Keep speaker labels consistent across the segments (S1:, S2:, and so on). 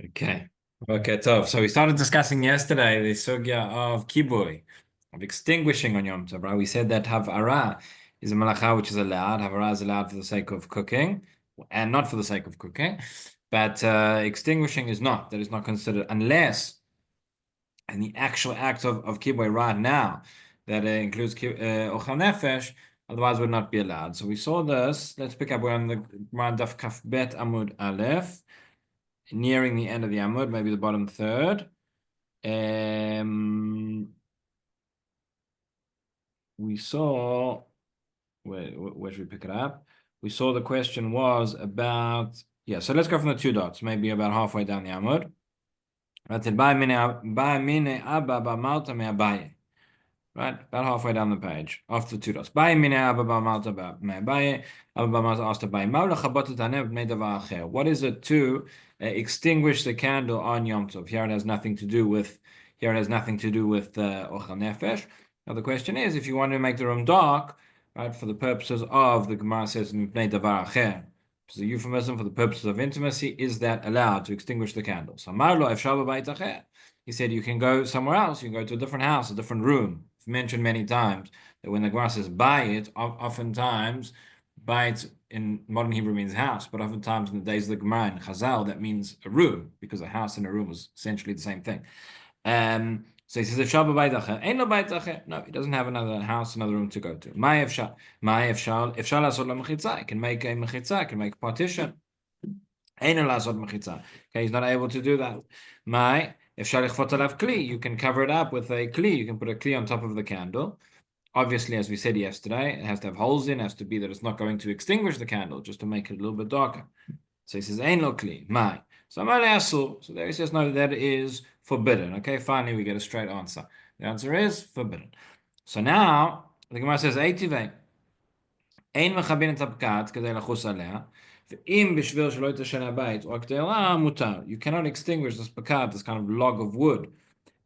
S1: Okay. Okay, tough. So we started discussing yesterday the sugya of kibui, of extinguishing on Yom Tov, right? We said that havara is a malacha which is allowed. Havara is allowed for the sake of cooking and not for the sake of cooking. But extinguishing is not. That is not considered unless, and the actual act of kibui right now, that includes ochel nefesh, otherwise would not be allowed. So we saw this. Let's pick up. We're on the Daf Kaf Bet Amud Aleph, nearing the end of the Amud, maybe the bottom third. We saw, where should we pick it up? We saw the question was about, yeah, so let's go from the two dots, maybe about halfway down the Amud. Right, about halfway down the page, after the two dots. What is it to extinguish the candle on Yom Tov? Here it has nothing to do with Ochel Nefesh. Now the question is, if you want to make the room dark, right, for the purposes of, the Gemara says, Mipnei Davar Acher, which is a euphemism for the purposes of intimacy, is that allowed to extinguish the candles? He said you can go somewhere else, you can go to a different house, a different room. I've mentioned many times that when the Gemara says bayit, oftentimes bayit in modern Hebrew means house, but oftentimes in the days of the Gemara in Chazal that means a room, because a house and a room was essentially the same thing. So he says, if Shabbat bayit acher, ain't no bayit acher. No, he doesn't have another house, another room to go to. Ma'ay efshal lasot la mechitza. He can make a mechitza, can make a partition. Ain't no lasot mechitza. Okay, he's not able to do that. Ma'ay. If you can cover it up with a kli. You can put a kli on top of the candle. Obviously, as we said yesterday, it has to have holes in. It has to be that it's not going to extinguish the candle, just to make it a little bit darker. So he says, "Ain't no kli, mai." So there he says, no, that is forbidden. Okay, finally we get a straight answer. The answer is forbidden. So now the Gemara says, "Eitivei, ein mechabin et hapkat kedei lachus alea." You cannot extinguish this pakat, this kind of log of wood,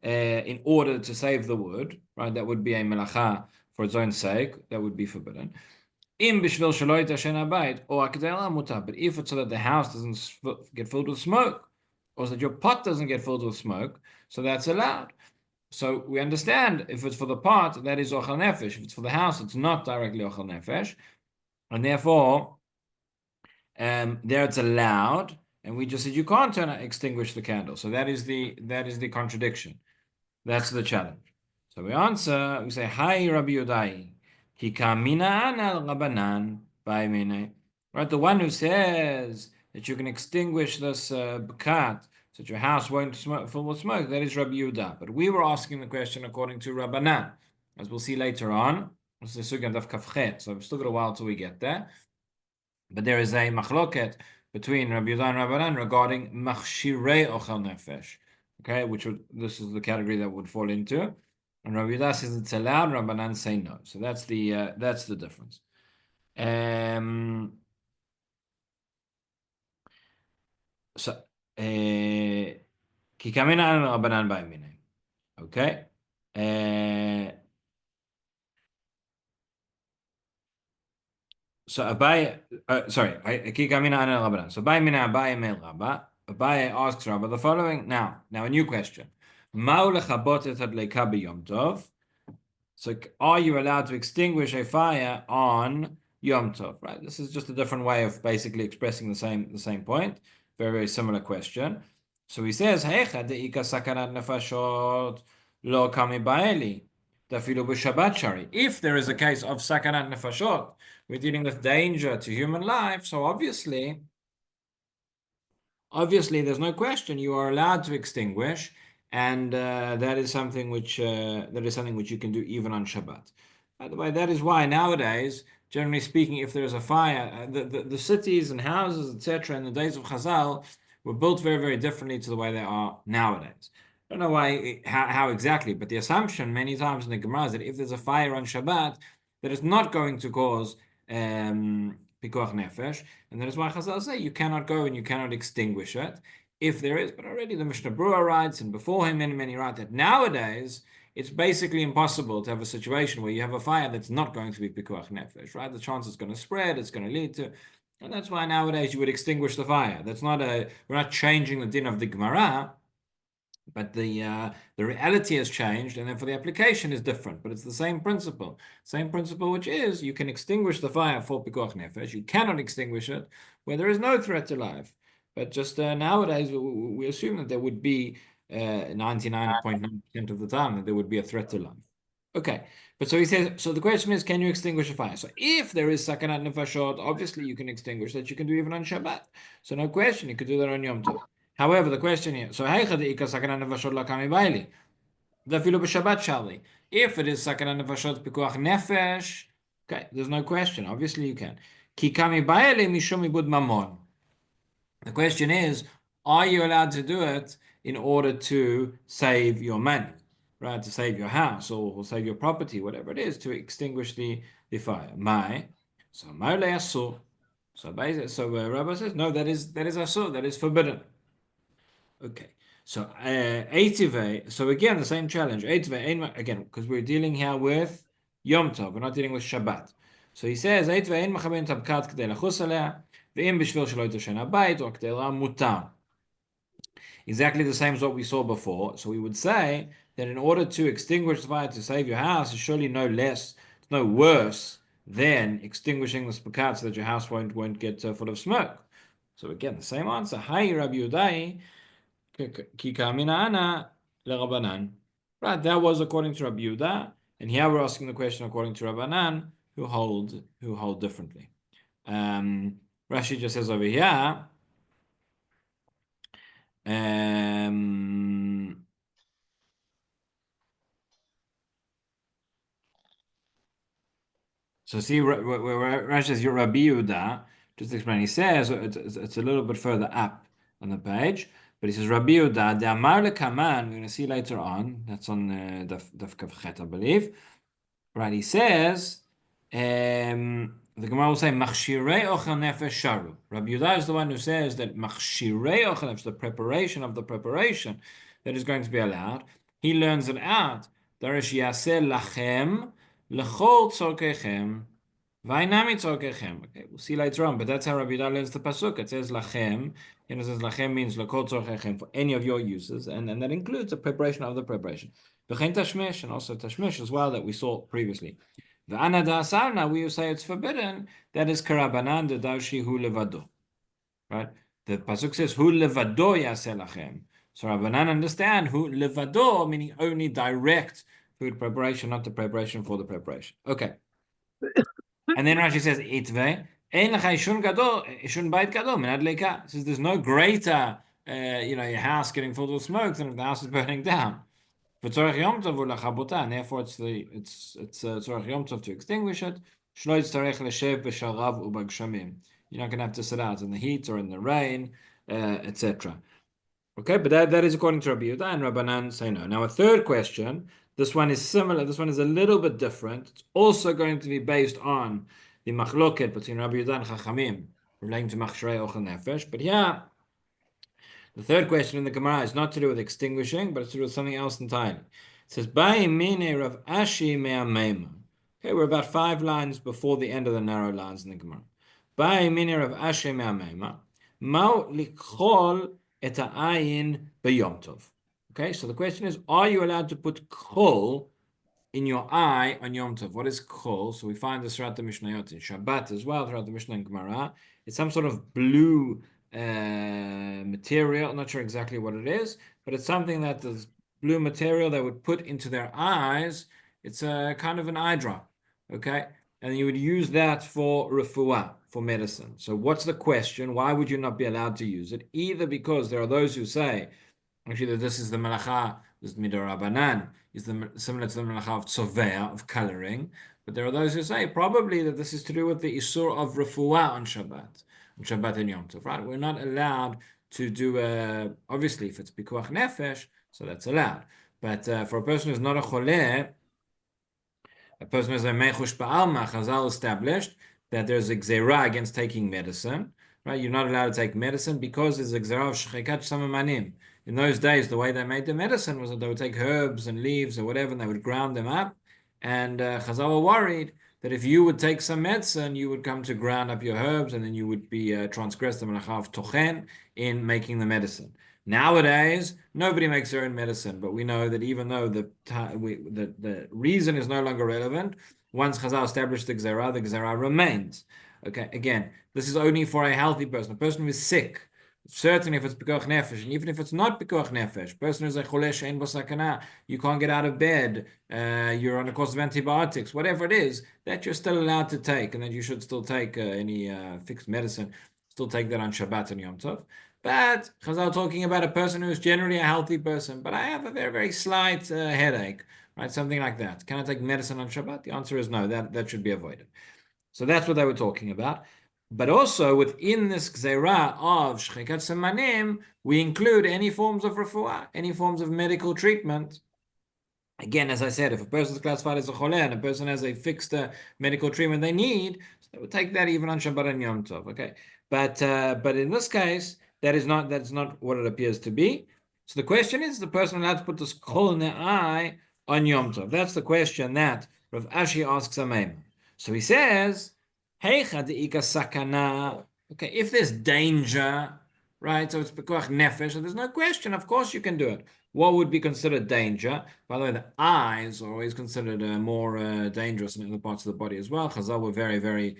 S1: in order to save the wood, right? That would be a melacha for its own sake. That would be forbidden. But if it's so that the house doesn't get filled with smoke, or so that your pot doesn't get filled with smoke, so that's allowed. So we understand if it's for the pot, that is ochel nefesh. If it's for the house, it's not directly ochel nefesh, and therefore there it's allowed, and we just said you can't extinguish the candle. So that is the contradiction. That's the challenge. So we answer. We say, "Hi, Rabbi Yudai, ki kamina anal rabanan ba'imene." Right, the one who says that you can extinguish this bekat, so that your house won't fill with smoke. That is Rabbi Yudah. But we were asking the question according to Rabbanan, as we'll see later on. This is the sugya of Kafchet. So we've still got a while till we get there. But there is a machloket between Rabbi Yudah and Rabbanan regarding machshirei ochel nefesh. Okay, this is the category that would fall into. And Rabbi Yudah says it's allowed, Rabbanan say no. So that's the difference. So kikamina an Rabbanan ba'imine. Okay. So Abaye, sorry, kikamina an Rabbanan. So ba'imine Abaye mel Rabba. Abaye asks Rabba the following. Now a new question. So are you allowed to extinguish a fire on Yom Tov? Right. This is just a different way of basically expressing the same point. Very, very similar question. So he says, "Hecha deika sakanat nefashot lo kami ba'eli dafilu b'shabbat shari." If there is a case of sakanat nefashot, we're dealing with danger to human life. So obviously, there's no question you are allowed to extinguish, and that is something which you can do even on Shabbat. By the way, that is why nowadays, generally speaking, if there is a fire, the cities and houses, etc., in the days of Chazal were built very, very differently to the way they are nowadays. I don't know why, how exactly, but the assumption many times in the Gemara is that if there's a fire on Shabbat, that it's not going to cause pikuach nefesh, and that is why Chazal say you cannot go and you cannot extinguish it if there is. But already the Mishnah Berurah writes, and before him many write that nowadays it's basically impossible to have a situation where you have a fire that's not going to be pikuach nefesh, right? The chance it's going to spread, it's going to lead to, And that's why nowadays you would extinguish the fire. We're not changing the din of the Gemara, but the reality has changed, and therefore the application is different. But it's the same principle, which is you can extinguish the fire for pikuach nefesh. You cannot extinguish it where there is no threat to life. But just nowadays we assume that there would be 99.9% of the time that there would be a threat to life. Okay, but so he says. So the question is, can you extinguish a fire? So if there is sakanat nefashot, obviously you can extinguish that. You can do even on Shabbat. So no question, you could do that on Yom Tov. However, the question here, so if it is sakana nefashot pikuach nefesh, okay, there's no question. Obviously, you can. Ki kami ba'ele mishum ibud mamon. The question is, are you allowed to do it in order to save your money, right? To save your house or save your property, whatever it is, to extinguish the fire. So asur. So Rabbi says, no, that is asur, that is forbidden. Okay. So Eitive, so again the same challenge. Eitive again, because we're dealing here with Yom Tov, we're not dealing with Shabbat. So he says, Eitive ein machaben tabkat k'dei lachus alea, ve'im b'shvil shelo yitoshen habayit or k'dei la mutar. Exactly the same as what we saw before. So we would say that in order to extinguish the fire to save your house is surely no worse than extinguishing the spakat so that your house won't get full of smoke. So again, the same answer. Hi, Rabbi Yudai. Right, that was according to Rabbi Yehuda, and here we're asking the question according to Rabbanan, who hold differently. Rashi just says over here. So see, Rashi says Rabbi Yehuda. Just to explain, he says it's a little bit further up on the page. But he says, Rabbi Yehuda, the Amar Lekaman, we're going to see later on, that's on Daf Kavchet, I believe. Right, he says, the Gemara will say, Machshirei Ochel Nefesh Sharu. Rabbi Yehuda is the one who says that Machshirei Ochel Nefesh, the preparation of the preparation that is going to be allowed, he learns it out. Darish Yaseh Lachem, Lechol Tzorkechem, Vainami Tzorkechem. Okay, we'll see later on, but that's how Rabbi Yehuda learns the Pasuk. It says Lachem. It says lachem means lekol tzorchechem, for any of your uses, and that includes the preparation of the preparation. V'chein tashmish, and also tashmish as well, that we saw previously. V'ana da'asarna, we say it's forbidden. That is karabanan de darshi hu levado. Right? The pasuk says hu levado yaseh lachem. So Rabbanan understand hu levado, meaning only direct food preparation, not the preparation for the preparation. Okay. And then Rashi says itveh. Says there's no greater, your house getting filled with smoke than if the house is burning down. For tzorech yom tov and therefore it's tzorech yom tov to extinguish it. You're not going to have to sit out in the heat or in the rain, etc. Okay, but that is according to Rabbi Yehuda, and Rabbanan say no. Now a third question. This one is similar. This one is a little bit different. It's also going to be based on the machloket between Rabbi Yehuda and Chachamim relating to machshrei ochel nefesh. But yeah, the third question in the Gemara is not to do with extinguishing, but it's to do with something else entirely. It says, "Bai mine Rav Ashi me'ameima." Okay, we're about 5 lines before the end of the narrow lines in the Gemara. Bai mine Rav Ashi me'ameima, mau lichol et ha'ayin b'yom tov. Okay, so the question is, are you allowed to put kol in your eye on Yom Tov? What is kol? So we find this throughout the Mishnayot in Shabbat as well, throughout the Mishnah and Gemara. It's some sort of blue material. I'm not sure exactly what it is, but it's something that this blue material they would put into their eyes. It's a kind of an eye drop, okay? And you would use that for refuah, for medicine. So what's the question? Why would you not be allowed to use it? Either because there are those who say, actually, that this is the melacha, this midarabanan, is similar to the melacha of tzovea, of coloring. But there are those who say probably that this is to do with the isur of refuah on Shabbat and Yom Tov, right? We're not allowed to do, obviously, if it's pikuach nefesh, so that's allowed. But for a person who's not a choleh, a person who's a mechush ba'alma, Chazal established that there's a gzera against taking medicine, right? You're not allowed to take medicine because there's a gzera of shechikat samamanim. In those days, the way they made the medicine was that they would take herbs and leaves or whatever, and they would ground them up. And Chazal were worried that if you would take some medicine, you would come to ground up your herbs, and then you would be transgress the melacha of tochen in making the medicine. Nowadays, nobody makes their own medicine, but we know that even though the reason is no longer relevant, once Chazal established the Gzerah remains. Okay, again, this is only for a healthy person, a person who is sick. Certainly, if it's pikuach nefesh, and even if it's not pikuach nefesh, person who's a cholesh ein bo sakana, you can't get out of bed, you're on a course of antibiotics, whatever it is, that you're still allowed to take, and that you should still take any fixed medicine, still take that on Shabbat and Yom Tov. But Chazal talking about a person who is generally a healthy person, but I have a very, very slight headache, right? Something like that. Can I take medicine on Shabbat? The answer is no, that should be avoided. So that's what they were talking about. But also within this gzeira of shchikat semanim, we include any forms of refuah, any forms of medical treatment. Again, as I said, if a person is classified as a choleh and a person has a fixed medical treatment they need, so they would take that even on Shabbat and Yom Tov. Okay, but in this case, that's not what it appears to be. So the question is: the person allowed to put this chol in their eye on Yom Tov? That's the question that Rav Ashi asks a Maimon. So he says, Heicha de'ika sakana. Okay, if there's danger, right? So it's pekuach nefesh, so there's no question. Of course you can do it. What would be considered danger? By the way, the eyes are always considered more dangerous in other parts of the body as well. Chazal were very, very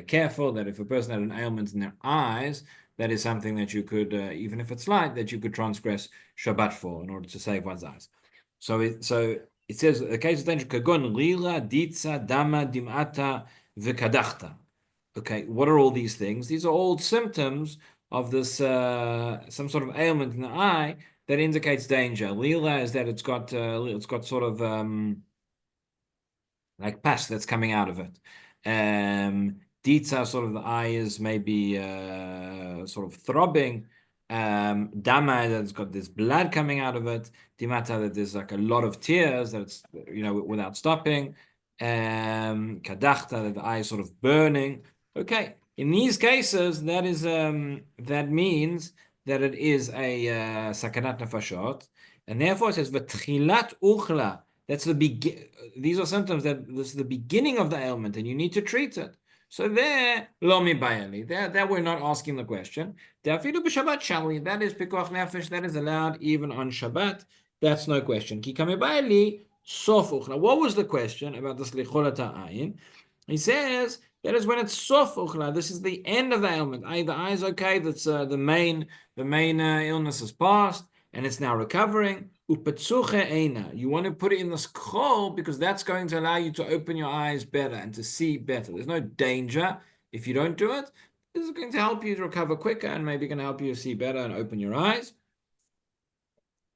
S1: careful that if a person had an ailment in their eyes, that is something that you could, even if it's light, that you could transgress Shabbat for in order to save one's eyes. So it says the case of danger: kagon lila, ditza, dama, dimata, v'kadachta. Okay, what are all these things? These are all symptoms of this some sort of ailment in the eye that indicates danger. Lila is that it's got sort of like pus that's coming out of it. Ditza, sort of the eye is maybe sort of throbbing. Dama, that's got this blood coming out of it. Dimata, that there's like a lot of tears, that it's without stopping. Kadachta, that the eye is sort of burning. Okay, in these cases, that is that means that it is a sakanat nefashot, and therefore it says v'tchilat uchla. That's these are symptoms that this is the beginning of the ailment, and you need to treat it. So there, lo mi bayali. There we're not asking the question. Dafidu b'Shabbat shali. That is pikuach nefesh. That is allowed even on Shabbat. That's no question. Ki kami bayali sof uchla. What was the question about this licholat ayin? He says that is when it's sof uchla. This is the end of the ailment. The eye is okay. That's the main illness is past, and it's now recovering. Upetzuche eina. You want to put it in this chol because that's going to allow you to open your eyes better and to see better. There's no danger if you don't do it. This is going to help you to recover quicker and maybe going to help you to see better and open your eyes.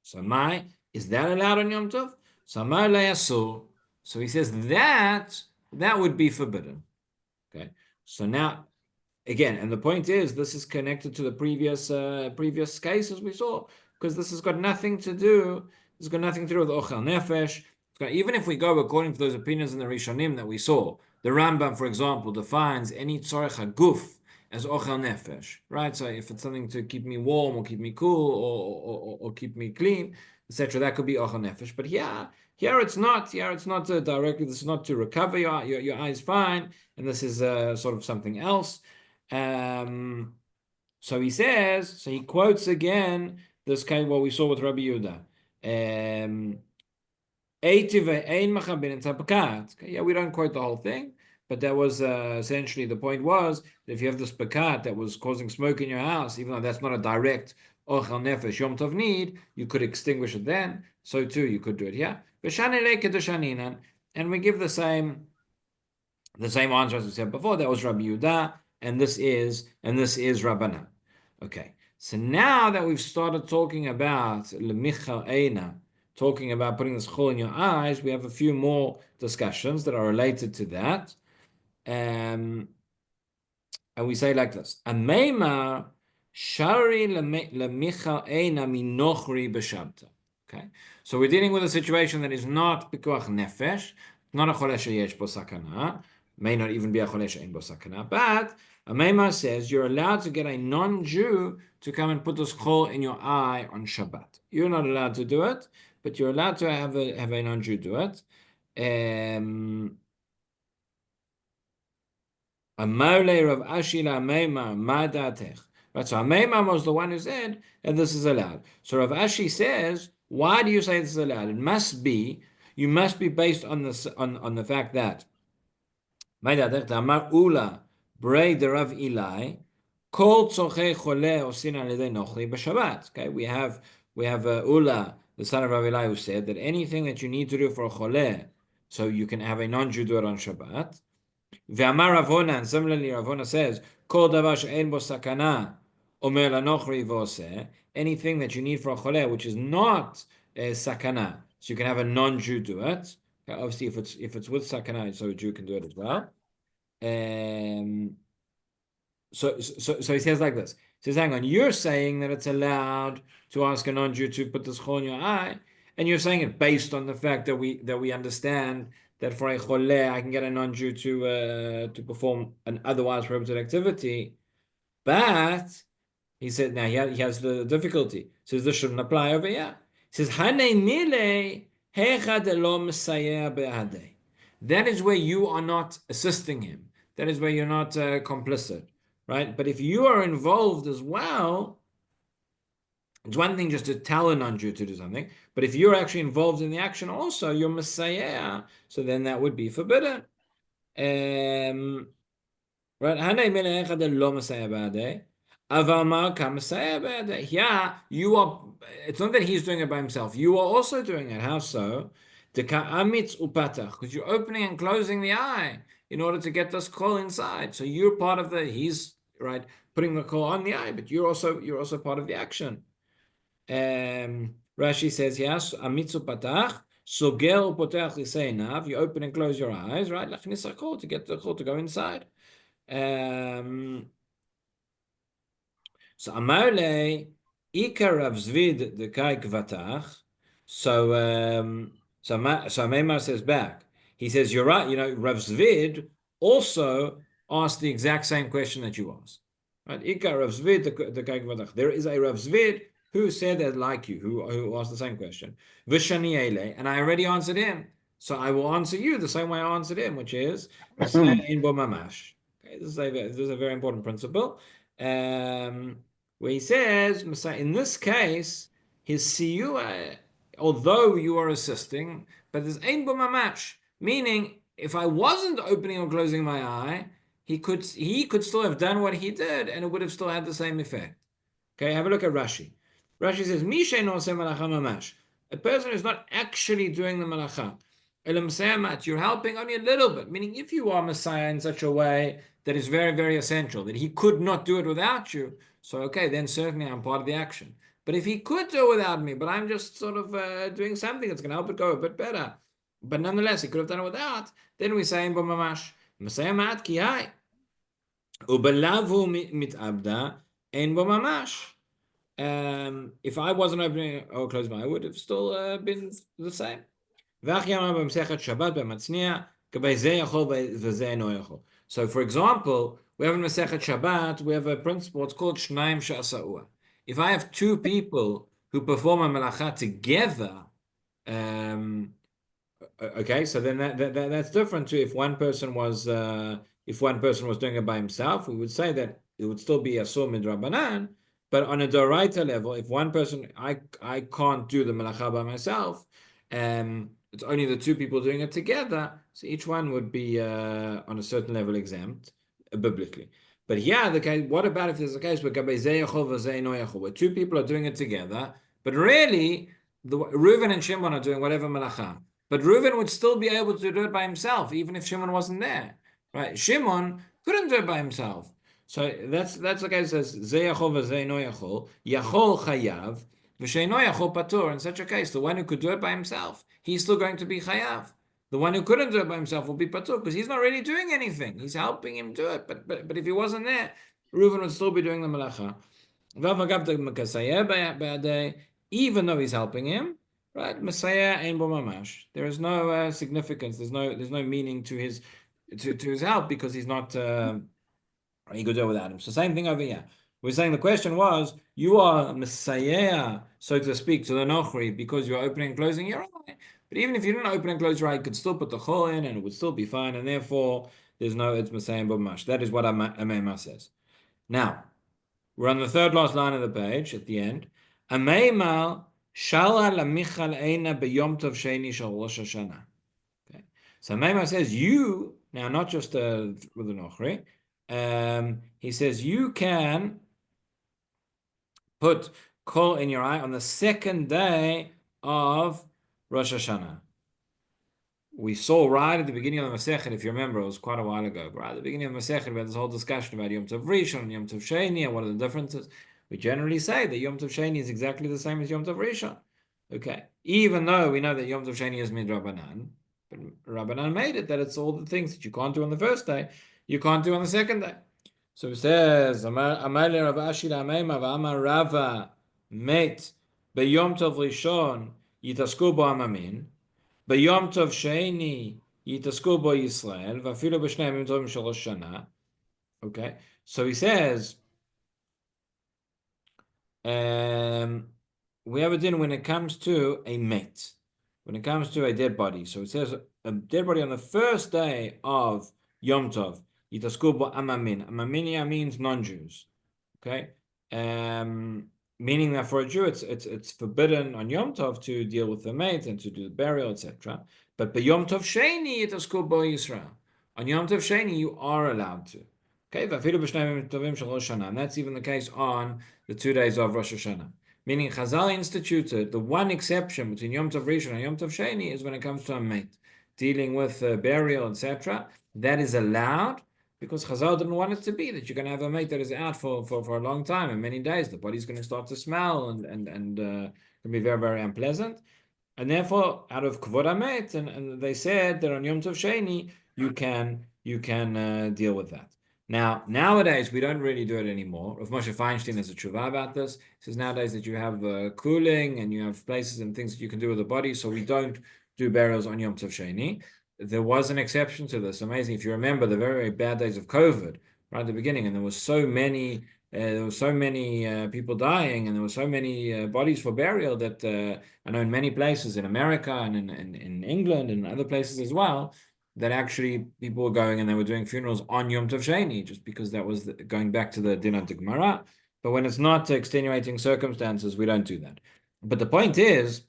S1: So is that allowed on Yom Tov? Samai le'asur. So he says that would be forbidden. Okay. So now, again, and the point is, this is connected to the previous cases we saw, because this has got nothing to do. It's got nothing to do with ochel nefesh. Even if we go according to those opinions in the Rishonim that we saw, the Rambam, for example, defines any tzorech haguf as ochel nefesh, right? So if it's something to keep me warm or keep me cool or keep me clean, etc., that could be ochel nefesh. But here it's not. Here it's not directly. This is not to recover your eyes fine, and this is sort of something else. So he says. So he quotes again this kind of what we saw with Rabbi Yehuda. Yeah, we don't quote the whole thing, but that was essentially the point was that if you have this pekat that was causing smoke in your house, even though that's not a direct ochel nefesh yom tov need, you could extinguish it then. So too, you could do it here. And we give the same answer as we said before. That was Rabbi Yehuda, and this is Rabbanan. Okay. So now that we've started talking about lemichal eina, talking about putting this chol in your eyes, we have a few more discussions that are related to that. And we say like this: Ameima shari lemichal eina minochri b'shabta. Okay, so we're dealing with a situation that is not pikuach nefesh, not a cholesh yesh bo sakana, may not even be a cholesh ein bo sakana, but Ameima says you're allowed to get a non-Jew to come and put this chol in your eye on Shabbat. You're not allowed to do it, but you're allowed to have a non-Jew do it. Amale Rav Ashi la Meimar ma da'atech. Right, so Meimar was the one who said that this is allowed. So Rav Ashi says, why do you say this is allowed? It must be, you must be based on the fact that ma da'atech Amar Ula Brei de Rav Eli Kol tzorchei chole osin al yedei nochli b'Shabbat. Okay, we have Ula, the son of Rav Eli, who said that anything that you need to do for a chole, so you can have a non-Jew do it on Shabbat. Ve'amar Ravona, and similarly Ravona says, Kol davar she'en bo sakana, omer lanochri v'oseh, anything that you need for a chole, which is not a sakana, so you can have a non-Jew do it. Okay, obviously, if it's with sakana, so a Jew can do it as well. So he says like this. He says, hang on, you're saying that it's allowed to ask a non-Jew to put this chol in your eye, and you're saying it based on the fact that we understand that for a choleh, I can get a non-Jew to perform an otherwise prohibited activity. But he said, now he has the difficulty. He says this shouldn't apply over here. He says, Hanei mile hechad lo mesayeh be'adei. That is where you are not assisting him. That is where you're not complicit, right? But if you are involved as well, it's one thing just to tell a non-Jew to do something, but if you're actually involved in the action also, you're Messiah, so then that would be forbidden. Right? Yeah, you are. It's not that he's doing it by himself. You are also doing it. How so? Because you're opening and closing the eye in order to get this call inside. So you're part of he's right putting the call on the eye, but you're also part of the action. Rashi says, yes, amitzu patach, sogel potach liseinav, you open and close your eyes, right? Lachnis hakol, to get the call to go inside. So Amarle, Ikar Rav Zvid the Kai Kvatach. So Meimar says back. He says, you're right, Rav Zvid also asked the exact same question that you asked. Right? Ikar Rav Zvid the Kai Kvatach. There is a Rav Zvid who said that like you, who asked the same question. Vishani Ele, and I already answered him. So I will answer you the same way I answered him, which is in Bo Mamash. Okay, this is a very important principle. Where he says, in this case, his siyua, although you are assisting, but there's ein bo mamash, meaning if I wasn't opening or closing my eye, he could still have done what he did, and it would have still had the same effect. Okay, have a look at Rashi. Rashi says, Mishay no se malacha mamash. A person who's not actually doing the malacha. You're helping only a little bit, meaning if you are Messiah in such a way that is very, very essential, that he could not do it without you, so okay, then certainly I'm part of the action. But if he could do it without me, but I'm just sort of doing something that's going to help it go a bit better, but nonetheless, he could have done it without, then we say, Mamash, Messiah mat ki hai. Ubalavu mitabda, ein bo mamash. If I wasn't opening or closing my eye, I would have still been the same. So, for example, we have in Masechet Shabbat, we have a principle, it's called Shnaim Sha'asa'ua. If I have two people who perform a malacha together, okay, so then that's different to if one person was doing it by himself, we would say that it would still be Asur Midrabanan, but on a Doraita level, if one person, I can't do the malacha by myself, it's only the two people doing it together, so each one would be on a certain level exempt biblically. But here, what about if there's a case where two people are doing it together, but really, Reuven and Shimon are doing whatever malacha, but Reuven would still be able to do it by himself, even if Shimon wasn't there, right? Shimon couldn't do it by himself. So that's the case. It says yachol chayav. In such a case, the one who could do it by himself, he's still going to be chayav. The one who couldn't do it by himself will be patur because he's not really doing anything. He's helping him do it. But if he wasn't there, Reuven would still be doing the malacha. Even though he's helping him, right? Messiah ein bo mamash. There is no significance. There's no meaning to his help because he's not. He could do it without him. So same thing over here. We're saying the question was, you are Messiah, so to speak, to the Nochri because you're opening and closing your eye. But even if you didn't open and close your eye, you could still put the chol in and it would still be fine. And therefore, there's no it's Masayim B'Mash. That is what Ameima says. Now, we're on the third last line of the page at the end. Ameima Shala Lamichal Eina B'Yom Tov Sheni Shal Rosh Hashanah. Okay. So Ameima says, you, now not just with an Ochri, he says, you can put kol in your eye on the second day of Rosh Hashanah. We saw right at the beginning of the Masechet, if you remember, it was quite a while ago, but right at the beginning of the Masechet, we had this whole discussion about Yom Tov Rishon and Yom Tov Sheni and what are the differences. We generally say that Yom Tov Sheni is exactly the same as Yom Tov Rishon. Okay, even though we know that Yom Tov Sheni is Midrabanan, but Rabbanan made it that it's all the things that you can't do on the first day, you can't do on the second day. So it says, Amar le Rav Ashi la'ameima v'amar Rava met b'Yom Tov Rishon yitasku bo amamin. ביום טוב שני יתעסקו בו ישראל, ואפילו בשני ימים טובים של ראש שנה. Okay, so he says, we have a din when it comes to a met, when it comes to a dead body. So it says a dead body on the first day of Yom Tov, יתעסקו בו amamin. Amaminia means non-Jews. Okay, meaning that for a Jew, it's forbidden on Yom Tov to deal with the mate and to do the burial, etc. But by Yom Tov Sheni, it is called Bo Yisrael. On Yom Tov Sheni, you are allowed to. Okay, and that's even the case on the 2 days of Rosh Hashanah. Meaning, Chazal instituted the one exception between Yom Tov Rishon and Yom Tov Sheni is when it comes to a mate, dealing with burial, etc. That is allowed. Because Chazal didn't want it to be that you're going to have a mate that is out for a long time and many days. The body's going to start to smell and can be very, very unpleasant. And therefore, out of Kvod HaMet, and they said that on Yom Tov Sheni, you can deal with that. Now, nowadays, we don't really do it anymore. Rav Moshe Feinstein has a tshuva about this. He says nowadays that you have cooling and you have places and things that you can do with the body, so we don't do burials on Yom Tov Sheni. There was an exception to this. Amazing. If you remember the very, very bad days of COVID, right at the beginning, and there was so many people dying, and there were so many bodies for burial that I know in many places in America and in England and other places as well, that actually people were going and they were doing funerals on Yom Tov Sheni, just because that was going back to the Din of the Gemara. But when it's not extenuating circumstances, we don't do that. But the point is,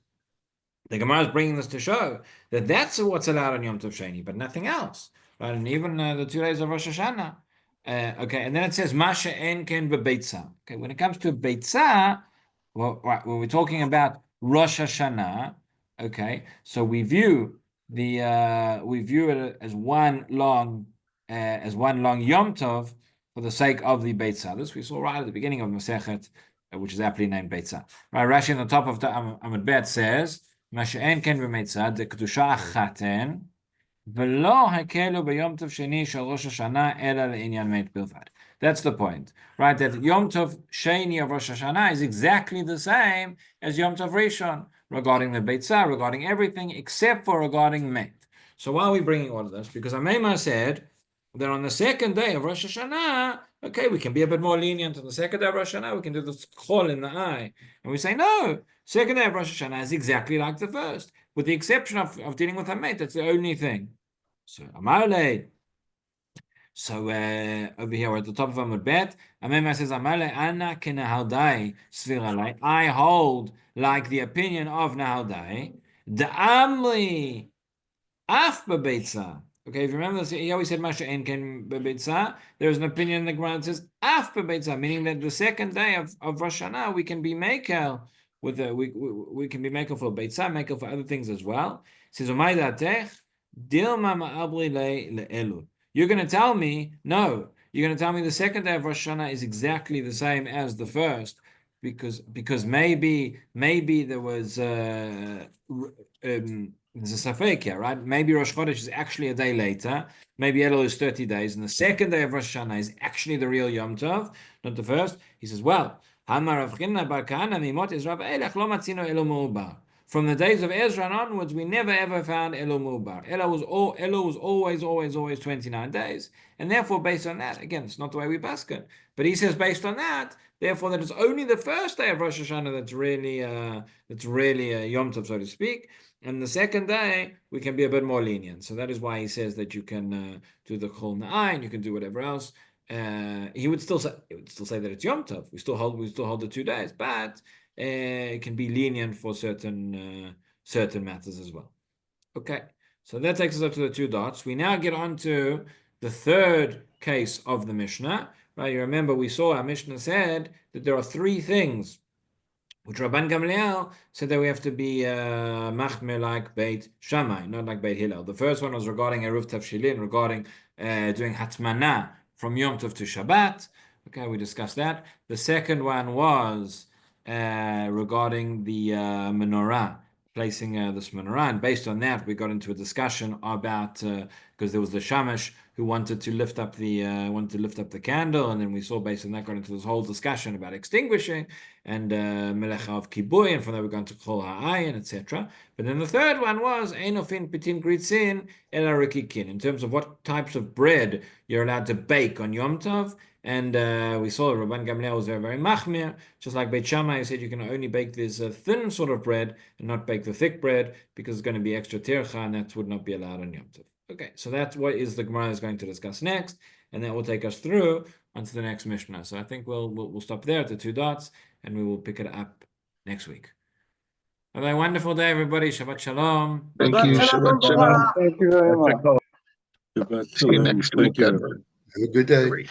S1: the Gemara is bringing this to show that that's what's allowed on Yom Tov Sheni, but nothing else, right? And even the 2 days of Rosh Hashanah. Okay, and then it says Masha en ken bebeitza. Okay, when it comes to beitza, well, right, when we're talking about Rosh Hashanah, okay, so we view it as one long Yom Tov for the sake of the beitza. This we saw right at the beginning of Masechet, which is aptly named beitza. Right, Rashi on the top of the Amud Bet says, מה שאין כן במיצה, דקדושה אחת הן, ולא הקלו ביום טוב שני של ראש השנה, אלא לעניין מת בלבד. That's the point, right? That Yom Tov Sheni of Rosh Hashanah is exactly the same as Yom Tov Rishon, regarding the Beitzah, regarding everything, except for regarding Met. So why are we bringing all of this? Because Ameima said that on the second day of Rosh Hashanah, okay, we can be a bit more lenient. On the second day of Rosh Hashanah, we can do this chol in the eye. And we say, no, second day of Rosh Hashanah is exactly like the first, with the exception of dealing with a mate. That's the only thing. So, Amarle. So, over here, we're at the top of Amud Bet. Ameima says, Amarle, Anna kenahaldai sviralai. I hold like the opinion of Nahaldai. Da'amli af bebeitza. Okay, if you remember this, he always said Masha en ken bebeitza. There's an opinion in the Quran that says af bebeitza, meaning that the second day of Rosh Hashanah we can be makel with we can be makel for beitza, makel for other things as well. It says Umay datech dilma ma'abli le'elul. You're going to tell me no. You're going to tell me the second day of Rosh Hashanah is exactly the same as the first, because maybe there was there's a safek here, right? Maybe Rosh Chodesh is actually a day later. Maybe Elul is 30 days, and the second day of Rosh Hashanah is actually the real Yom Tov, not the first. He says, well, Hamar Rav Chinna bar Kahana mimot is Rav Elech lo matzino elo mu'ubar. From the days of Ezra and onwards, we never ever found Elul Mubar. Elul was always 29 days. And therefore, based on that, again, it's not the way we paskin. But he says, based on that, therefore, that it's only the first day of Rosh Hashanah that's really a Yom Tov, so to speak. And the second day, we can be a bit more lenient. So that is why he says that you can do the Chol Na'ayin, you can do whatever else. He would still say that it's Yom Tov. We still hold the 2 days, but it can be lenient for certain matters as well. Okay, so that takes us up to the 2 dots. We now get on to the third case of the Mishnah. Right, you remember we saw our Mishnah said that there are 3 things which Rabban Gamliel said that we have to be machmir like Beit Shammai, not like Beit Hillel. The first one was regarding Eruv Tavshilin, regarding doing Hatmana from Yom Tov to Shabbat. Okay, we discussed that. The second one was regarding the menorah, placing this menorah, and based on that, we got into a discussion about because there was the shamash who wanted to lift up the candle, and then we saw based on that got into this whole discussion about extinguishing and melecha of kibui, and from there we got into chol ha'ayin, etc. But then the third one was einofin pitin gritzin ela rikikin, in terms of what types of bread you're allowed to bake on Yom Tov. And we saw Rabban Gamliel was very, very machmir, just like Beit Shammai said you can only bake this thin sort of bread and not bake the thick bread because it's going to be extra tircha, and that would not be allowed on Yom Tov. Okay, so that's what the Gemara is going to discuss next, and that will take us through onto the next Mishnah. So I think we'll stop there at the 2 dots, and we will pick it up next week. Have a wonderful day, everybody. Shabbat shalom.
S2: Thank you. Shabbat shalom.
S3: Thank you very much.
S2: See you next week.
S4: Have a good day.
S2: Great.